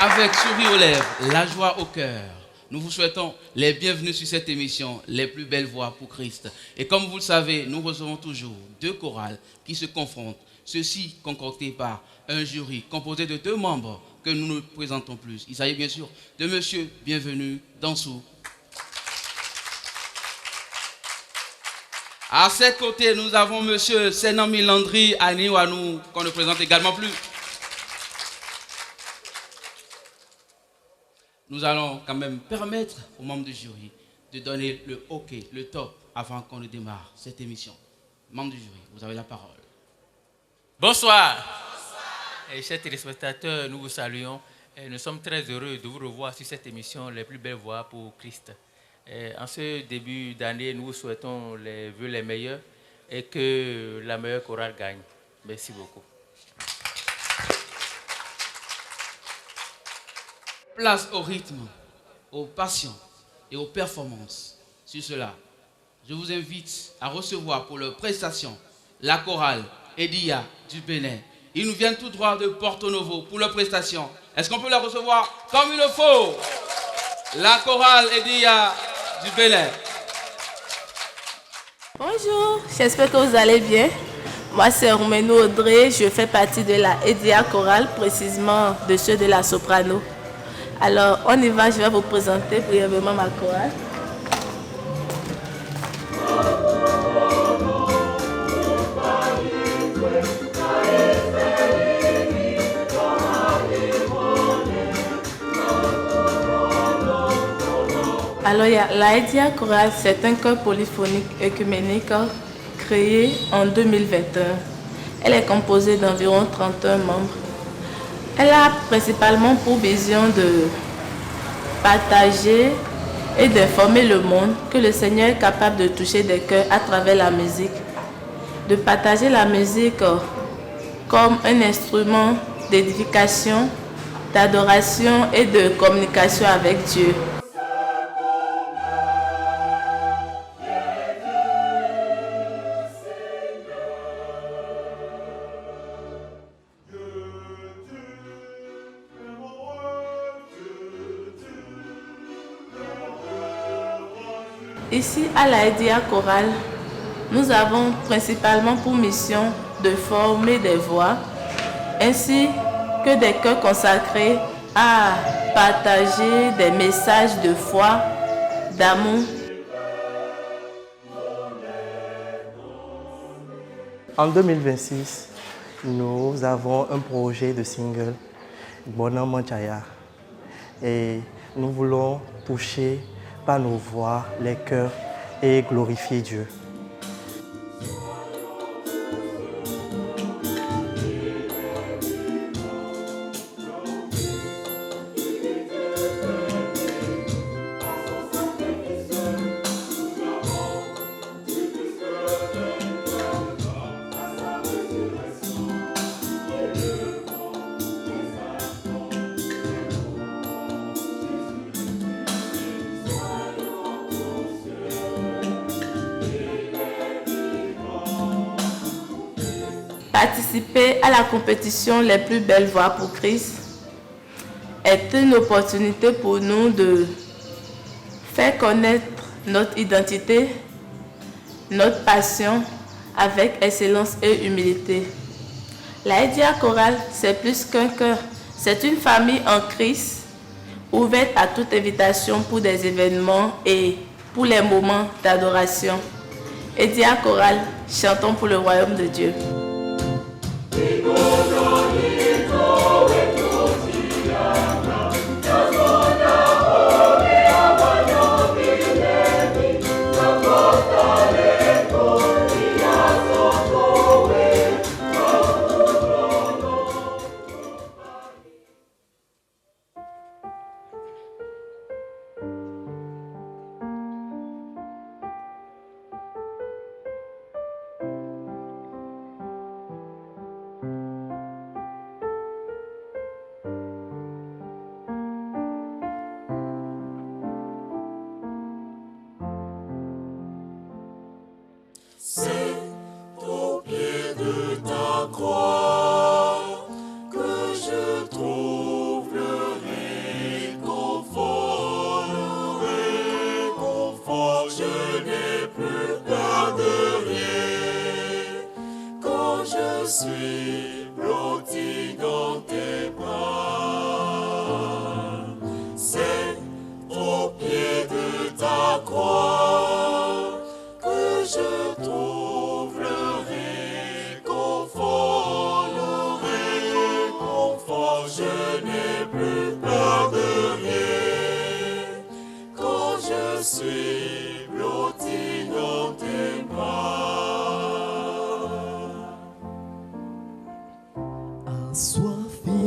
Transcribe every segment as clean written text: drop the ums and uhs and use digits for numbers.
Avec sourire aux lèvres, la joie au cœur, nous vous souhaitons les bienvenus sur cette émission, les plus belles voix pour Christ. Et comme vous le savez, nous recevons toujours deux chorales qui se confrontent, ceci concocté par un jury composé de deux membres que nous ne présentons plus. Il s'agit bien sûr de Monsieur Bienvenu Dansou. À ses côtés, nous avons Monsieur Senami Landry Aniwanou, qu'on ne présente également plus. Nous allons quand même permettre aux membres du jury de donner le OK, le top, avant qu'on ne démarre cette émission. Membres du jury, vous avez la parole. Bonsoir. Et chers téléspectateurs, nous vous saluons. Et nous sommes très heureux de vous revoir sur cette émission Les plus belles voix pour Christ. Et en ce début d'année, nous vous souhaitons les vœux les meilleurs et que la meilleure chorale gagne. Merci beaucoup. Place au rythme, aux passions et aux performances. Sur cela, je vous invite à recevoir pour leur prestation la chorale Edia du Bénin. Ils nous viennent tout droit de Porto Novo pour leur prestation. Est-ce qu'on peut la recevoir comme il le faut? La chorale Edia du Bénin. Bonjour, j'espère que vous allez bien. Moi, c'est Roméno Audrey, je fais partie de la Edia chorale, précisément de ceux de la soprano. Alors, on y va, je vais vous présenter brièvement ma chorale. Alors, la Edia chorale, c'est un chœur polyphonique œcuménique créé en 2021. Elle est composée d'environ 31 membres. Elle a principalement pour vision de partager et d'informer le monde que le Seigneur est capable de toucher des cœurs à travers la musique. De partager la musique comme un instrument d'édification, d'adoration et de communication avec Dieu. Ici, à la Edia chorale, nous avons principalement pour mission de former des voix, ainsi que des chœurs consacrés à partager des messages de foi, d'amour. En 2026, nous avons un projet de single, Bonhomme Manchaya, et nous voulons toucher par nos voix, les cœurs et glorifier Dieu. Participer à la compétition Les plus belles voix pour Christ est une opportunité pour nous de faire connaître notre identité, notre passion avec excellence et humilité. La Edia chorale, c'est plus qu'un chœur, c'est une famille en Christ ouverte à toute invitation pour des événements et pour les moments d'adoration. Edia chorale, chantons pour le royaume de Dieu. C'est au pied de ta croix que je trouve le je n'ai plus peur de rien. Quand je suis blotti dans tes bras, c'est au pied de ta croix que je trouve le réconfort, je n'ai plus peur de rien. Quand je suis blotti dans tes bras, assoiffé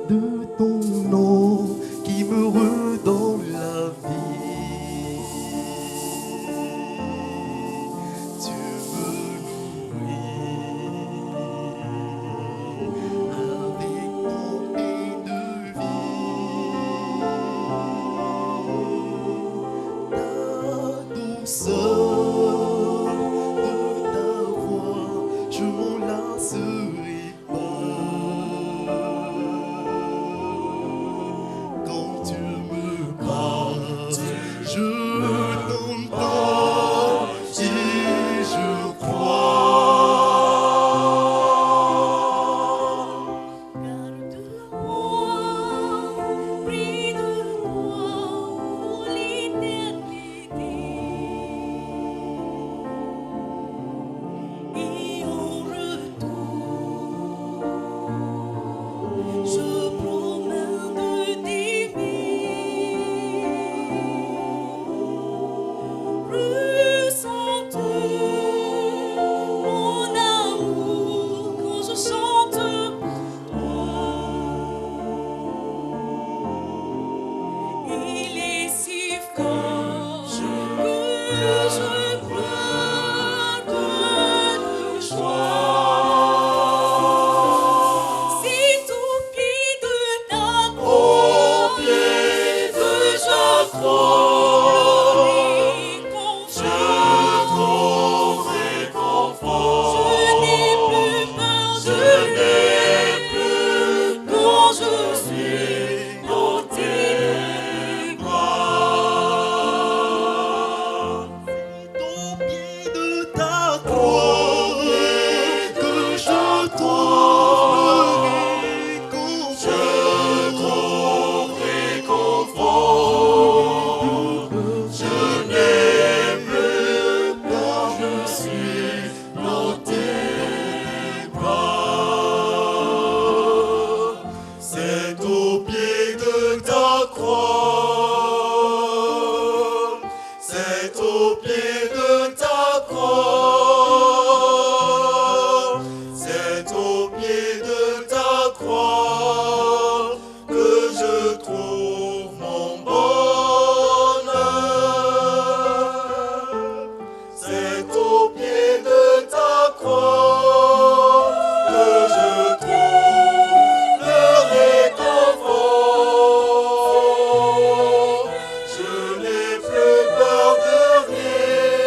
de ton nom qui me redonne la vie, tu me nourris avec ton pain de vie, ta douceur de ta voix, je m'en lasserai pas. Quand tu me parles, je t'entends et je crois. garde-moi près de toi pour l'éternité. Et en retour, je promets de t'aimer. Ressens-tu mon amour quand je chante il est si fort que je pleure de joie. C'est au pied de ta croix que je trouve réconfort. Je n'ai plus peur, je n'ai plus quand je suis dans tes bras. Au pied de ta croix que je trouve réconfort. Je n'ai plus peur, je suis dans tes bras. C'est au pied de ta croix, c'est au pied de ta croix, c'est au pied de ta croix que je trouve mon bonheur. C'est au pied de ta croix que je trouve le réconfort. Je n'ai plus peur de rien.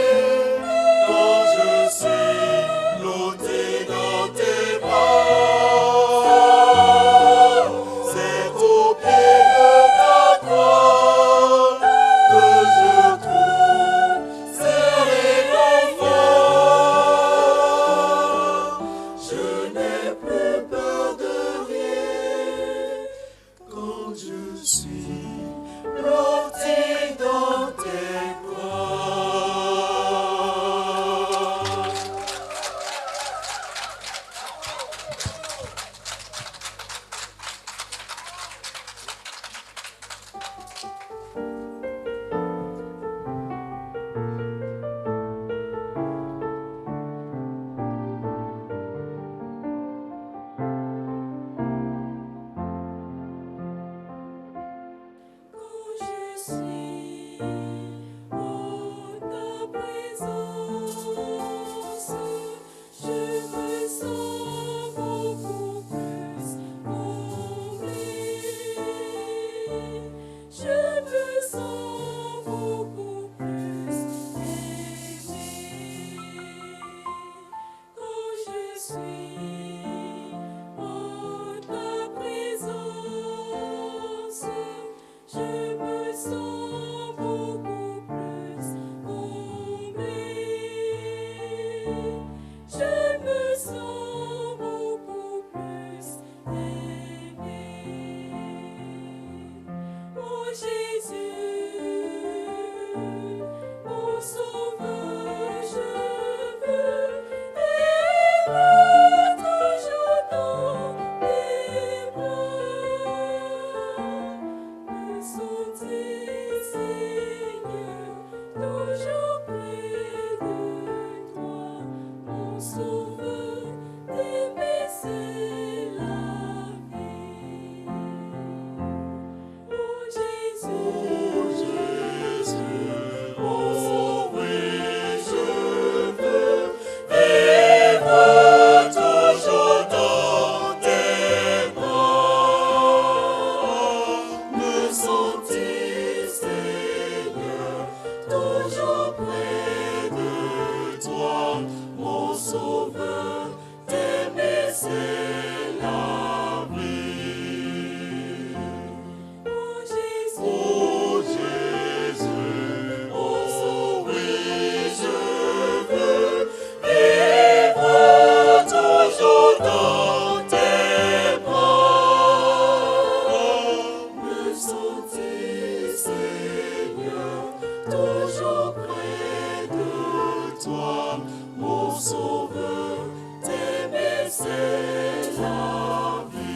toi, mon sauveur, t'aimer c'est la vie.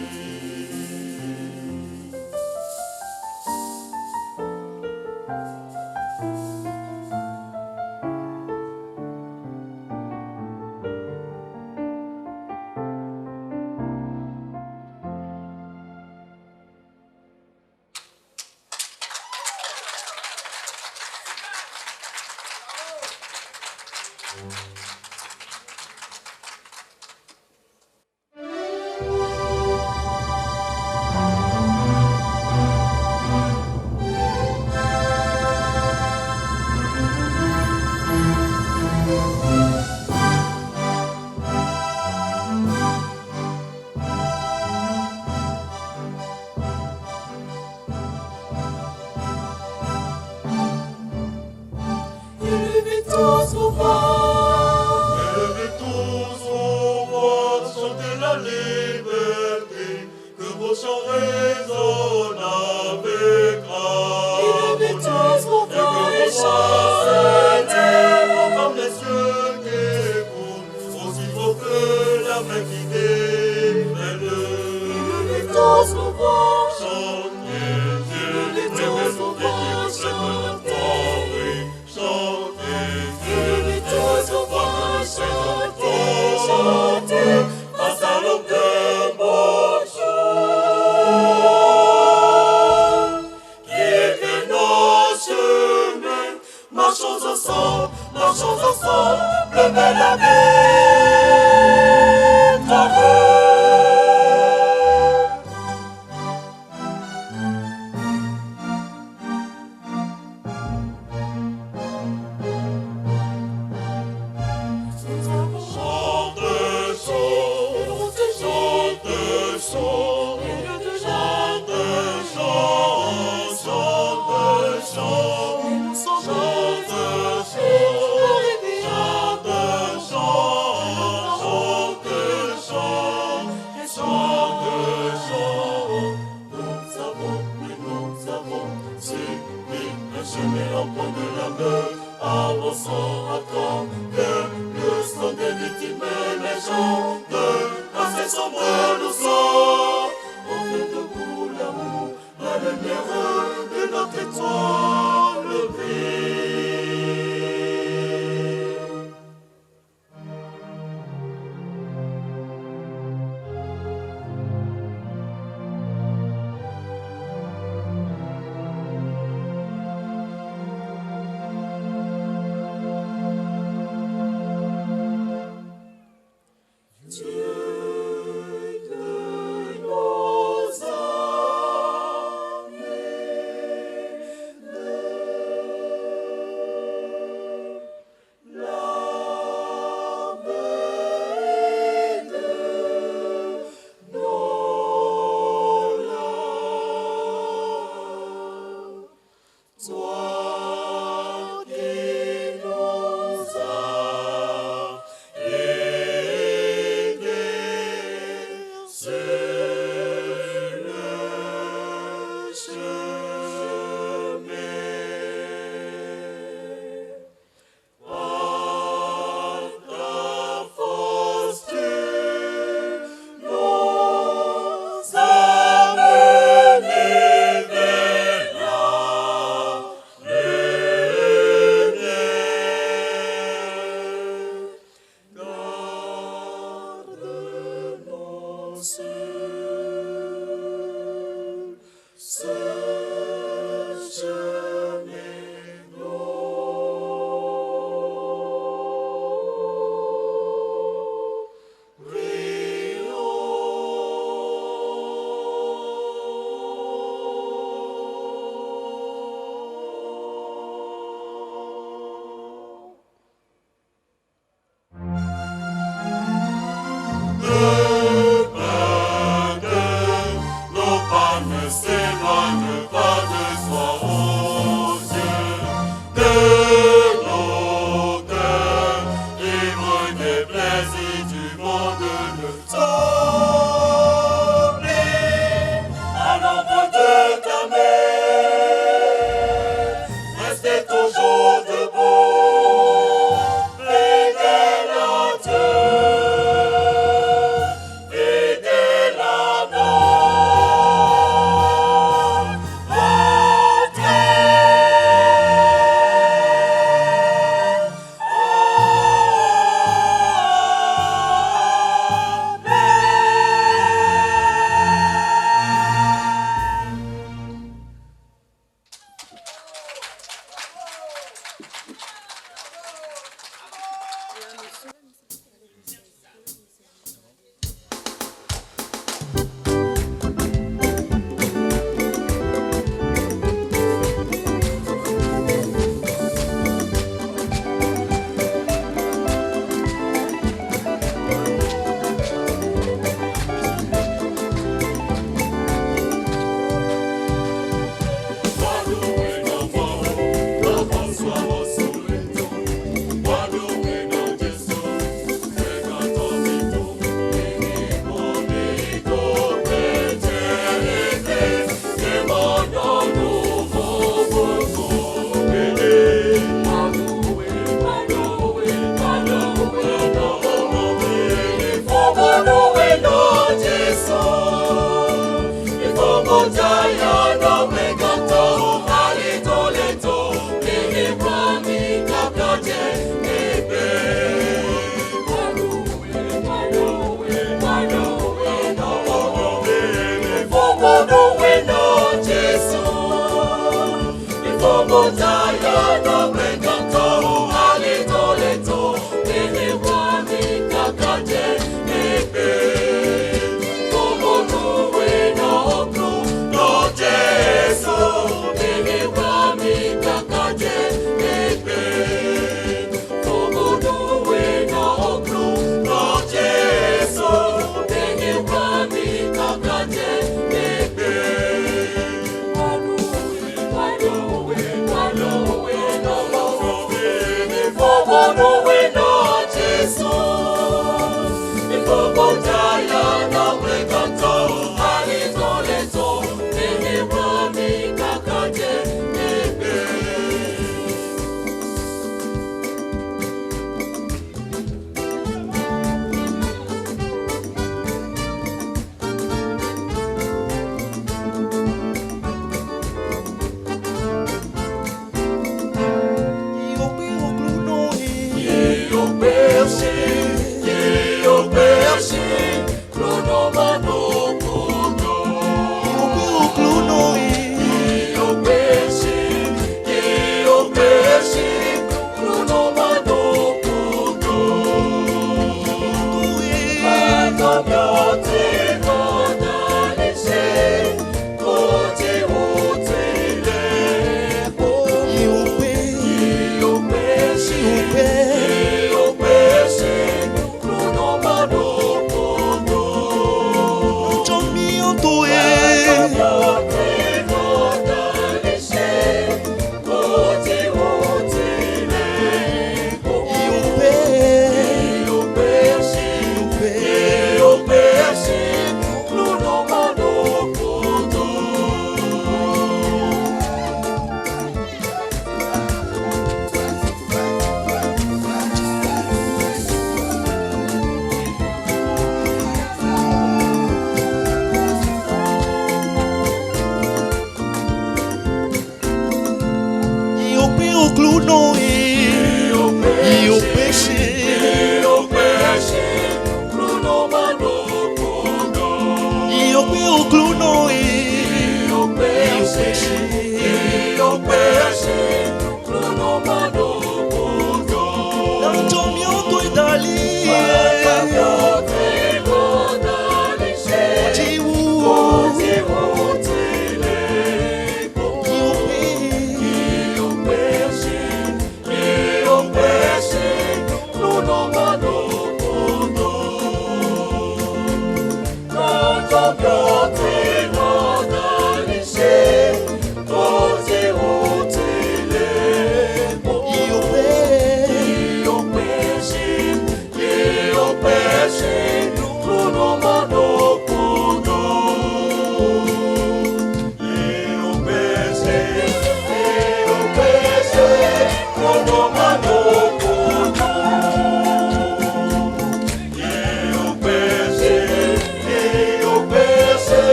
Élevez tous vos voix, élevez tous vos voix, chantez la liberté, que vos chants résonnent avec harmonie. Élevez tous vos voix et chantez, comme les cieux qui coulent, aussi fort que la mer qui déferle. Élevez tous vos voix, chantez, élevez tous vos voix, chantez. Élevez tous vos voix, chantez, chantez, face à l'aube d'un beau jour, qui éclaire nos chemins. Marchons ensemble, vers la victoire. Avançons encore que le sang des victimes émergentes assez sombre nous sort. On fait debout l'amour, la lumière de notre étoile brille. Dieu de nos âmes,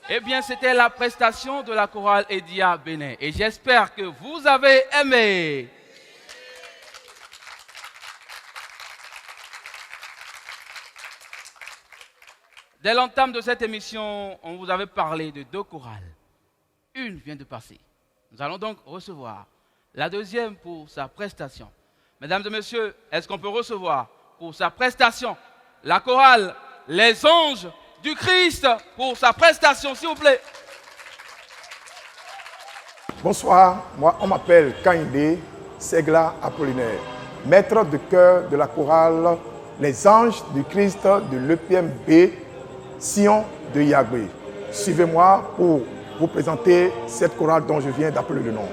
Eh bien, c'était la prestation de la chorale Edia Bénin. Et j'espère que vous avez aimé. Dès l'entame de cette émission, on vous avait parlé de 2 chorales. Une vient de passer. Nous allons donc recevoir la deuxième pour sa prestation. Mesdames et messieurs, est-ce qu'on peut recevoir pour sa prestation la chorale Les Anges du Christ pour sa prestation, s'il vous plaît. Bonsoir, moi on m'appelle Kainde Segla Apollinaire, maître de chœur de la chorale Les Anges du Christ de l'EPMB Sion de Yagbe. Suivez-moi pour vous présenter cette chorale dont je viens d'appeler le nom.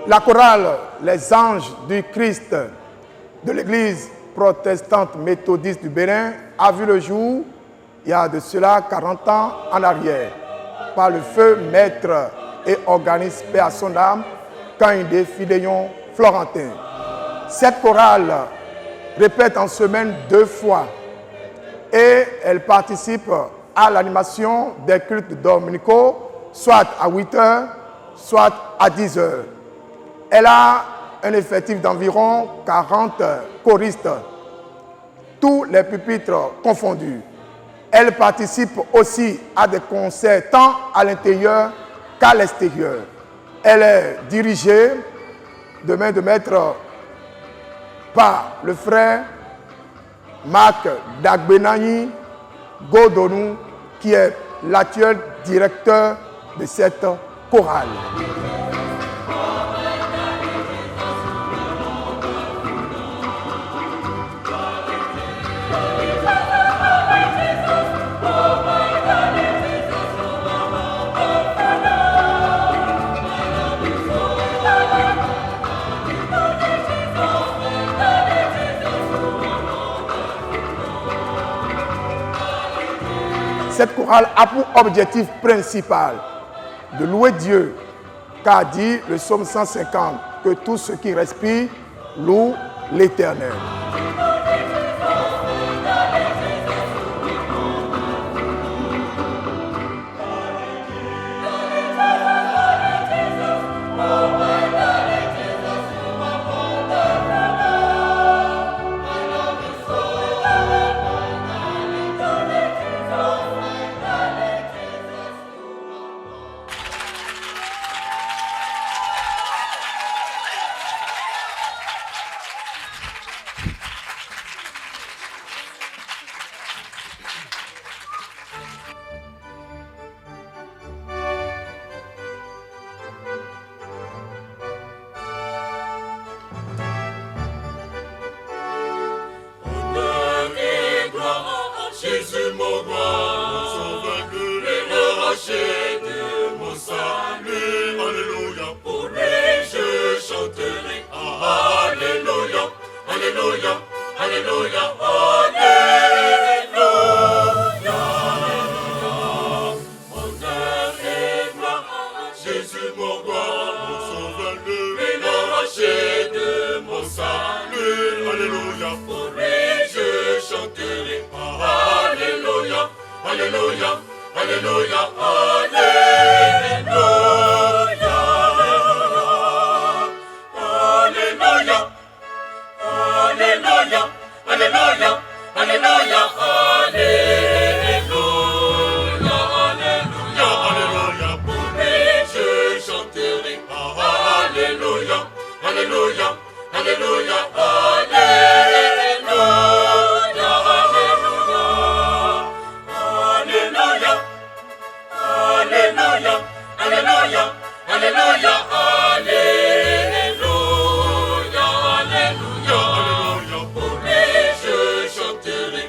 La chorale Les Anges du Christ de l'église protestante méthodiste du Bénin a vu le jour il y a de cela 40 ans en arrière par le feu maître et organiste paix à son âme Kainde Fidéon Florentin. Cette chorale répète en semaine 2 fois et elle participe à l'animation des cultes dominicaux, soit à 8 heures, soit à 10 heures. Elle a un effectif d'environ 40 choristes, tous les pupitres confondus. Elle participe aussi à des concerts tant à l'intérieur qu'à l'extérieur. Elle est dirigée de main de maître par le frère Marc Dagbenani Godonou, qui est l'actuel directeur de cette chorale. Cette chorale a pour objectif principal de louer Dieu, qu'a dit le psaume 150, que tout ce qui respire loue l'Éternel. Jésus mon roi, sauveur de l'arraché de mon salut. Alléluia, pour lui je chanterai. Alléluia, alléluia, alléluia, alléluia. Honneur et gloire à Jésus mon roi, mon sauveur de l'arraché de mon salut. Alléluia, pour lui je chanterai. Alléluia, alléluia, alléluia, alléluia, alléluia, alléluia, alléluia, alléluia, alléluia, alléluia, pour lui je chanterai. Alléluia, alléluia, alléluia, alléluia. Alléluia, alléluia, alléluia, alléluia, alléluia, pour lui je chanterai.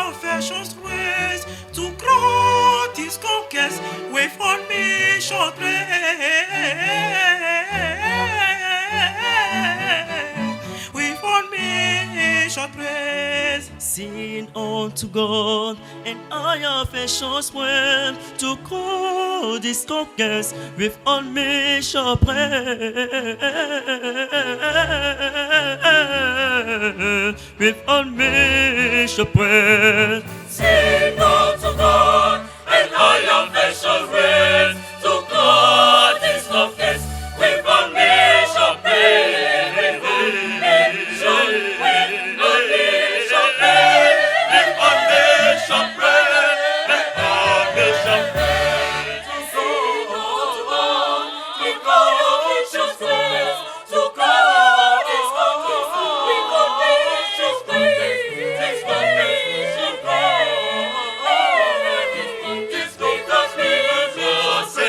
affections raised to grow this conquest with on me short with on me short praise. Sing unto God and I affections well to grow this conquest with on me short praise. With on me short praise. Sing unto God and I affections well to grow this conquest with on me short praise. Say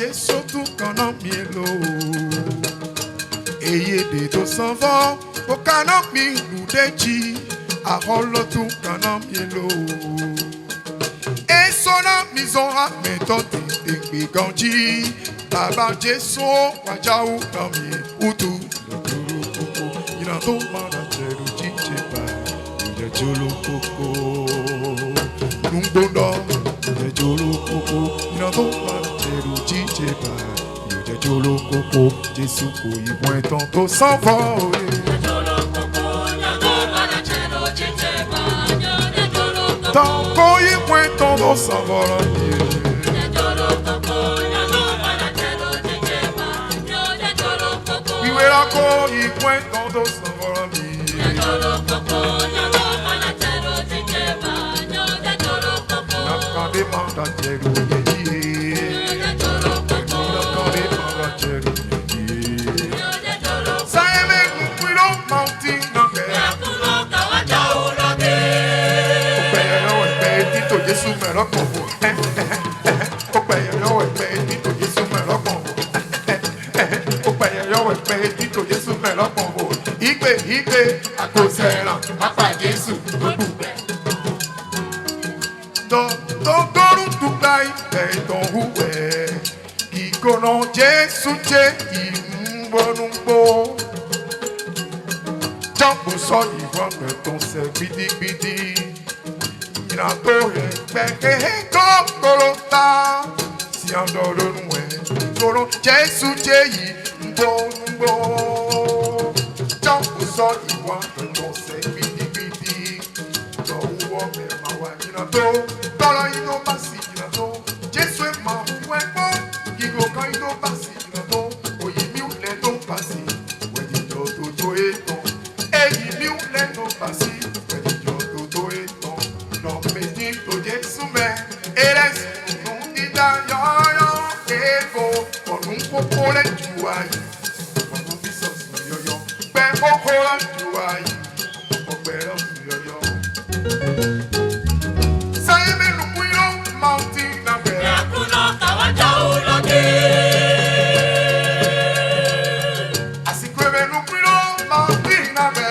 Jésus tout canon mielo. Eye de dos s'en va, au canon mi nous déji, à rolo tout canon mielo. Et son maison a méthode de Gandhi, Baba Jésus, Wajaou, Nami, Utu, il a tout manager, Chichepa, il est Jolo Coco, Numbondo, il est Jolo Coco, il a tout manager, Chichepa, il est Jolo Coco, Jésus, il pointe tantôt sans voler. Tant qu'on y pointe tantôt sans voler. La co y cuento dos amores. La cande manda chego ye. La cande manda chego ye. Saime kuilo mountain number. Pero el petito Jesús me lo como. Pero el petito Jesús me lo como. Petito Jesús me lo pongo. Igbe, a cosera, papa Jesús, Doru Dubai, Don Huwe, Ikono Jesús, Imbonumbo. Jambo so Ivan, ton se bidi, Minatore, Beke, Kolota, Si andoro Nue, Toro, Jesús, Mbonumbo. Jambo so Ivan, ton se bidi, Doru Ome, Mawa, Minato, Tolo Ino Basi, Minato, Jesús, Ma, Fuego, Kigo Kaido Basi, Minato, Oyimi Uledo Basi, Wedito Toto Eto, Eyimi Uledo Basi, Wedito Toto Eto, No Medito Jesús me, eres un Idayo, Ego, con un poco de Chuay, con un piso yo, pero con Chuay, pero yo. Saime no cuido, Mountain Number. Así que me no cuido, Mountain Number.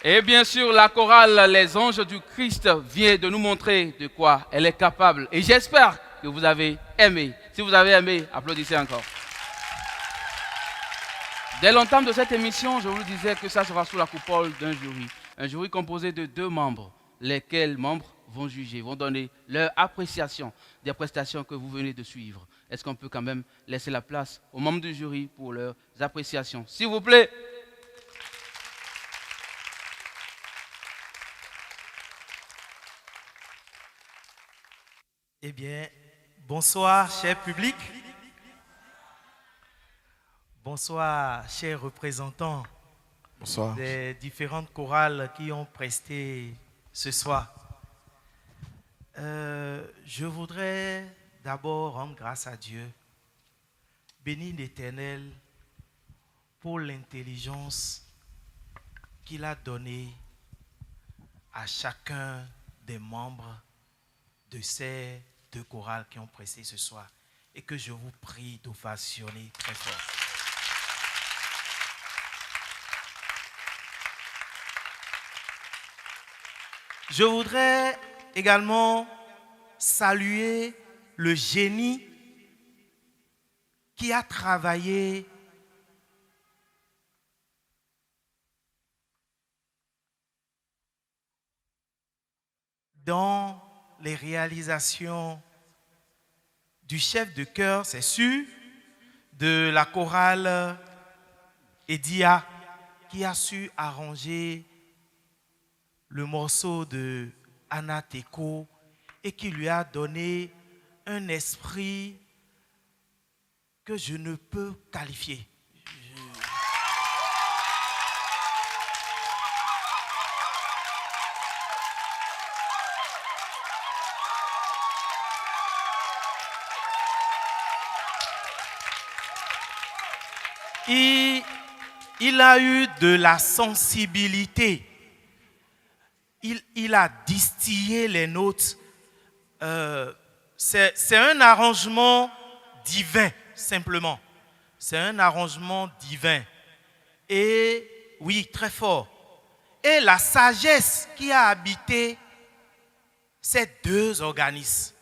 Et bien sûr, la chorale Les Anges du Christ vient de nous montrer de quoi elle est capable. Et j'espère que vous avez aimé. Si vous avez aimé, applaudissez encore. Dès l'entame de cette émission, je vous disais que ça sera sous la coupole d'un jury. Un jury composé de 2 membres. Lesquels membres? vont juger, vont donner leur appréciation des prestations que vous venez de suivre. Est-ce qu'on peut quand même laisser la place aux membres du jury pour leurs appréciations? S'il vous plaît. Eh bien, bonsoir, cher public. Bonsoir, chers représentants des différentes chorales qui ont presté ce soir. Je voudrais d'abord rendre grâce à Dieu, bénir l'Éternel pour l'intelligence qu'il a donnée à chacun des membres de ces deux chorales qui ont presté ce soir et que je vous prie d'ovationner très fort. Je voudrais également saluer le génie qui a travaillé dans les réalisations du chef de chœur, c'est sûr, de la chorale Edia, qui a su arranger le morceau de Anna Teko et qui lui a donné un esprit que je ne peux qualifier. Il a eu de la sensibilité. Il a distillé les notes. C'est un arrangement divin, simplement. C'est un arrangement divin. Et oui, très fort. Et la sagesse qui a habité ces deux organismes,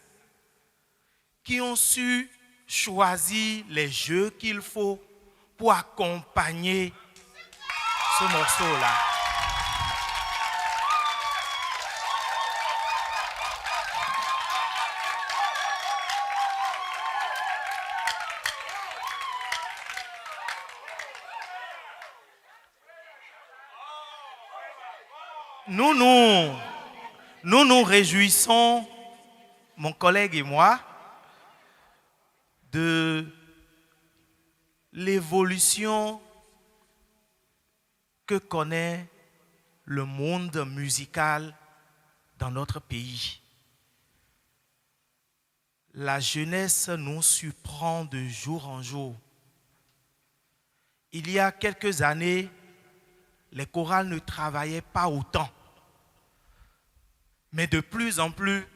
qui ont su choisir les jeux qu'il faut pour accompagner ce morceau-là. Nous nous réjouissons, mon collègue et moi, de l'évolution que connaît le monde musical dans notre pays. La jeunesse nous surprend de jour en jour. Il y a quelques années, les chorales ne travaillaient pas autant. Mais de plus en plus,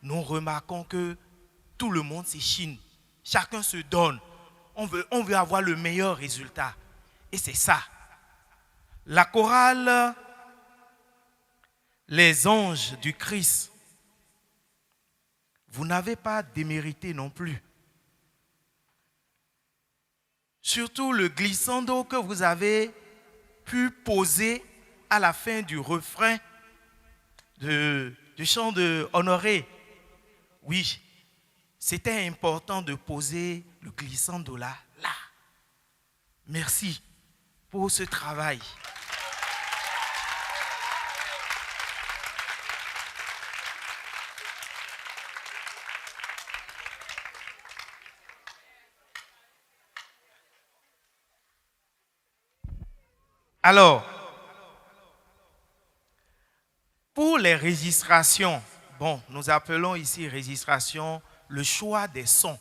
nous remarquons que tout le monde s'échine. Chacun se donne. On veut avoir le meilleur résultat. Et c'est ça. La chorale Les Anges du Christ, vous n'avez pas démérité non plus. Surtout le glissando que vous avez pu poser à la fin du refrain du chant de Honoré. Oui, c'était important de poser le glissando là. Merci pour ce travail. Alors, pour les registrations, bon, nous appelons ici registration le choix des sons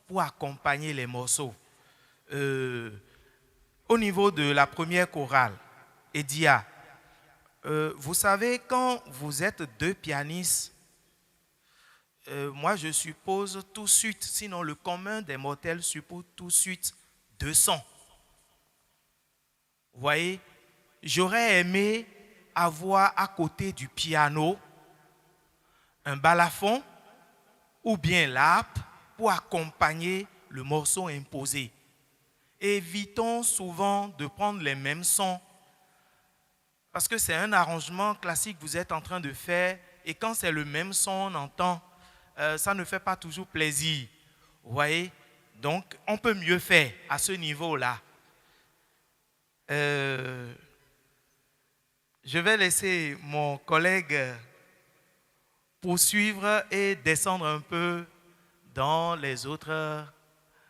pour accompagner les morceaux. Au niveau de la première chorale, Edia, vous savez, quand vous êtes deux pianistes, moi je suppose tout de suite, sinon le commun des mortels suppose tout de suite deux sons. Vous voyez, j'aurais aimé avoir à côté du piano un balafon ou bien l'harpe pour accompagner le morceau imposé. Évitons souvent de prendre les mêmes sons parce que c'est un arrangement classique que vous êtes en train de faire et quand c'est le même son, on entend, ça ne fait pas toujours plaisir. Vous voyez? Donc, on peut mieux faire à ce niveau-là. Je vais laisser mon collègue poursuivre et descendre un peu dans les autres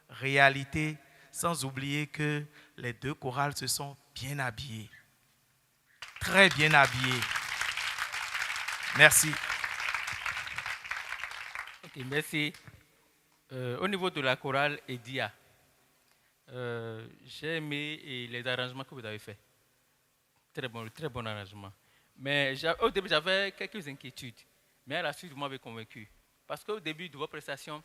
réalités, sans oublier que les deux chorales se sont bien habillés. Très bien habillés. Merci. Ok, merci. Au niveau de la chorale Edia, j'ai aimé les arrangements que vous avez faits. Très bon arrangement. Mais au début, j'avais quelques inquiétudes. Mais à la suite, vous m'avez convaincu. Parce qu'au début de vos prestations,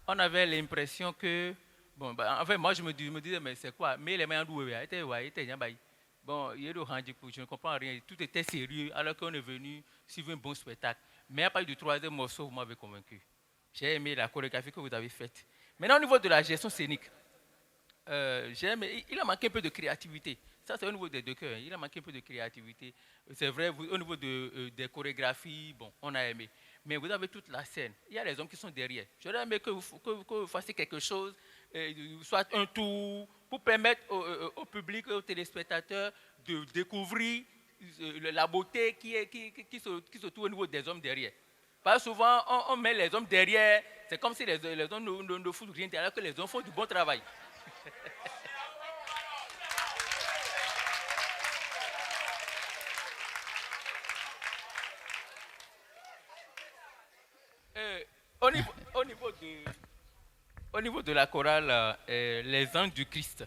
on avait l'impression que... Bon, enfin, moi, je me disais, mais c'est quoi? Mais les mains douées, bon, je ne comprends rien. Tout était sérieux alors qu'on est venu suivre un bon spectacle. Mais à partir du troisième morceau, vous m'avez convaincu. J'ai aimé la chorégraphie que vous avez faite. Maintenant, au niveau de la gestion scénique, j'ai aimé, il a manqué un peu de créativité. Ça, c'est au niveau des deux chœurs. Il a manqué un peu de créativité. C'est vrai, au niveau des chorégraphies, bon, on a aimé. Mais vous avez toute la scène. Il y a les hommes qui sont derrière. J'aurais aimé que vous fassiez quelque chose, soit un tour, pour permettre au public, aux téléspectateurs de découvrir la beauté qui se trouve au niveau des hommes derrière. Parce que souvent, on met les hommes derrière, c'est comme si les hommes ne foutent rien derrière, alors que les hommes font du bon travail. Au niveau de la chorale, les anges du Christ.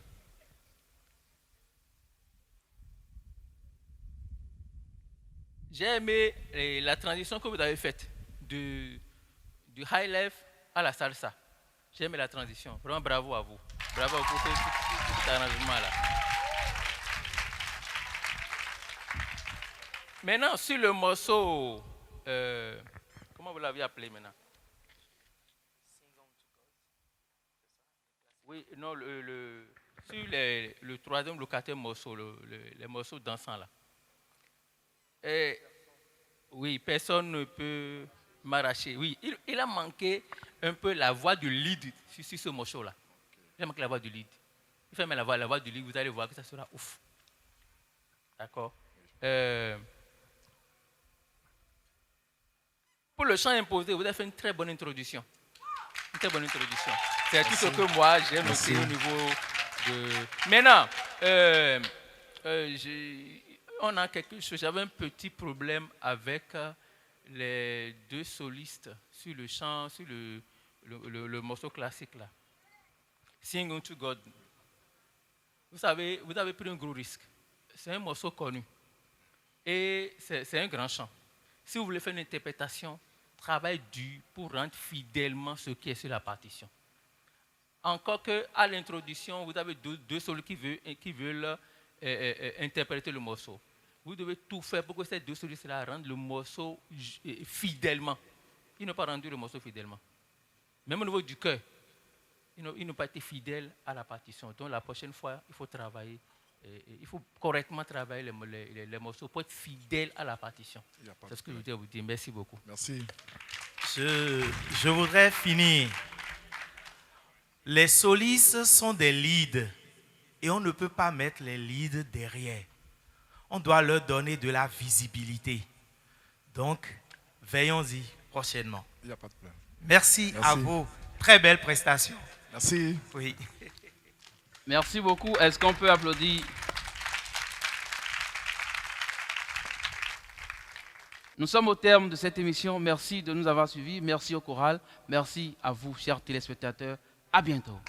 J'ai aimé la transition que vous avez faite du high life à la salsa. J'ai aimé la transition. Vraiment bravo à vous. Bravo à vous pour cet arrangement-là. Maintenant, sur le morceau, comment vous l'avez appelé maintenant? Oui, non, sur le troisième, le quatrième morceau, les morceaux dansants là. Et, oui, personne ne peut m'arracher. Oui, il a manqué un peu la voix du lead sur ce morceau-là. Il a manqué la voix du lead. Il fait la voix du lead, vous allez voir que ça sera ouf. D'accord. Pour le chant imposé, vous avez fait une très bonne introduction. Une très bonne introduction. C'est tout ce que moi j'ai noté au niveau de... Maintenant, on a quelque chose. J'avais un petit problème avec les deux solistes sur le chant, sur le morceau classique là. Sing unto God. Vous savez, vous avez pris un gros risque. C'est un morceau connu. Et c'est un grand chant. Si vous voulez faire une interprétation, travaillez dur pour rendre fidèlement ce qui est sur la partition. Encore qu'à l'introduction, vous avez deux solistes qui veulent interpréter le morceau. Vous devez tout faire pour que ces deux solistes-là rendent le morceau fidèlement. Ils n'ont pas rendu le morceau fidèlement. Même au niveau du cœur, ils n'ont pas été fidèles à la partition. Donc la prochaine fois, il faut travailler. Il faut correctement travailler les morceaux pour être fidèle à la partition. C'est ce que je voulais vous dire. Merci beaucoup. Merci. Je voudrais finir. Les solistes sont des leads et on ne peut pas mettre les leads derrière. On doit leur donner de la visibilité. Donc, veillons-y prochainement. Il n'y a pas de problème. Merci à vous. Très belle prestation. Merci. Oui. Merci beaucoup. Est-ce qu'on peut applaudir? Nous sommes au terme de cette émission. Merci de nous avoir suivis. Merci au choral. Merci à vous, chers téléspectateurs. À bientôt.